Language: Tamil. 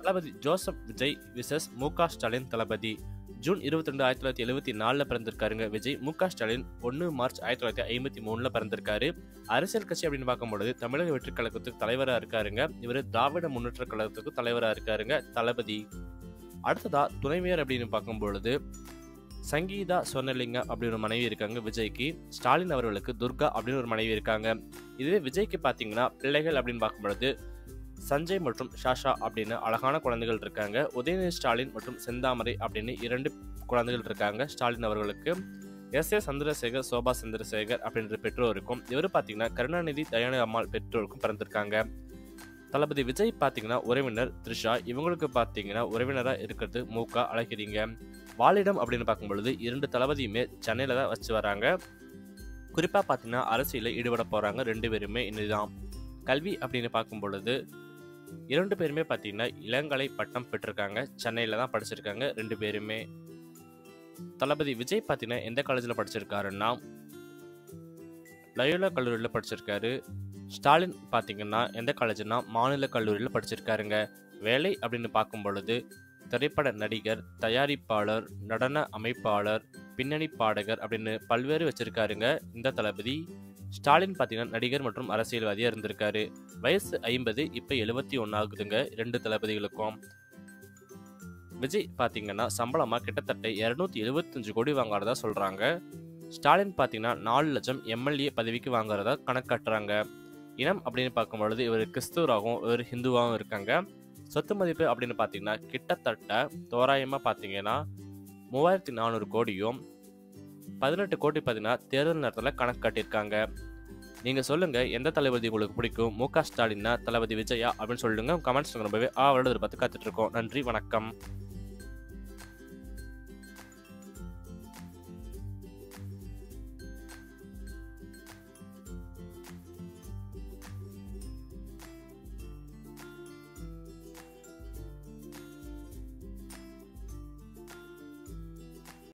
தளபதி ஜோசப் விஜய் விசஸ் மு.க. ஸ்டாலின் தளபதி. ஜூன் 22, 1974 பிறந்திருக்காருங்க விஜய். மு.க. ஸ்டாலின் 1 மார்ச் 1953 பிறந்திருக்காரு. அரசியல் கட்சி அப்படின்னு பார்க்கும்பொழுது தமிழக வெற்றி கழகத்துக்கு தலைவராக இருக்காருங்க. இவர் திராவிட முன்னேற்ற கழகத்துக்கு தலைவராக இருக்காருங்க தளபதி. அடுத்ததா துணைவியர் அப்படின்னு பார்க்கும்பொழுது சங்கீதா சொர்ணலிங்கம் அப்படின்னு ஒரு மனைவி இருக்காங்க விஜய்க்கு. ஸ்டாலின் அவர்களுக்கு துர்கா அப்படின்னு ஒரு மனைவி இருக்காங்க. இதுவே விஜய்க்கு பார்த்தீங்கன்னா பிள்ளைகள் அப்படின்னு பார்க்கும்பொழுது சஞ்சய் மற்றும் ஷாஷா அப்படின்னு அழகான குழந்தைகள் இருக்காங்க. உதயநிதி ஸ்டாலின் மற்றும் செந்தாமரை அப்படின்னு 2 குழந்தைகள் இருக்காங்க ஸ்டாலின் அவர்களுக்கு. S.A. சந்திரசேகர், சோபா சந்திரசேகர் அப்படின்ற பெற்றோருக்கும், இவர் பார்த்தீங்கன்னா கருணாநிதி, தயாநிதி அம்மாள் பெற்றோருக்கும் பிறந்திருக்காங்க. தளபதி விஜய் பார்த்தீங்கன்னா உறவினர் த்ரிஷா, இவங்களுக்கு பார்த்தீங்கன்னா உறவினராக இருக்கிறது மு.க. அழகிரிங்க. வாழிடம் அப்படின்னு பார்க்கும்பொழுது 2 தளபதியுமே சென்னையில் தான் வச்சு வராங்க. குறிப்பாக பார்த்தீங்கன்னா அரசியலில் ஈடுபட போகிறாங்க 2 பேருமே இன்னுதான். கல்வி அப்படின்னு பார்க்கும் பொழுது 2 பேருமே பார்த்தீங்கன்னா இளங்கலை பட்டம் பெற்றிருக்காங்க. சென்னையில் தான் படிச்சிருக்காங்க 2 பேருமே. தளபதி விஜய் பார்த்தீங்கன்னா எந்த காலேஜில் படிச்சிருக்காருன்னா லயோலா கல்லூரியில் படிச்சிருக்காரு. ஸ்டாலின் பார்த்தீங்கன்னா எந்த காலேஜ்னா மாநில கல்லூரியில் படிச்சிருக்காருங்க. வேலை அப்படின்னு பார்க்கும் பொழுது திரைப்பட நடிகர், தயாரிப்பாளர், நடன அமைப்பாளர், பின்னணி பாடகர் அப்படின்னு பல்வேறு வச்சிருக்காருங்க இந்த தளபதி. ஸ்டாலின் பார்த்தீங்கன்னா நடிகர் மற்றும் அரசியல்வாதியாக இருந்திருக்காரு. வயசு 50, இப்போ 71 ஆகுதுங்க 2 தளபதிகளுக்கும். விஜய் பார்த்தீங்கன்னா சம்பளமாக கிட்டத்தட்ட 275 கோடி வாங்குறதா சொல்கிறாங்க. ஸ்டாலின் பார்த்தீங்கன்னா 4 லட்சம் எம்எல்ஏ பதவிக்கு வாங்குறதா கணக்காட்டுறாங்க. இனம் அப்படின்னு பார்க்கும்பொழுது இவர் கிறிஸ்துவராகவும் இவர் ஹிந்துவாகவும் இருக்காங்க. சொத்து மதிப்பு அப்படின்னு பார்த்தீங்கன்னா கிட்டத்தட்ட தோராயமாக பார்த்தீங்கன்னா 3400 கோடியும் 18 கோடி பார்த்தீங்கன்னா தேர்தல் நேரத்தில் கணக்கு காட்டியிருக்காங்க. நீங்கள் சொல்லுங்கள் எந்த தளபதி உங்களுக்கு பிடிக்கும், மு.க. ஸ்டாலினா தளபதி விஜயா அப்படின்னு சொல்லுங்க. கமெண்ட்ஸ் ரொம்பவே அவரோட பார்த்து காத்துட்ருக்கோம். நன்றி, வணக்கம்.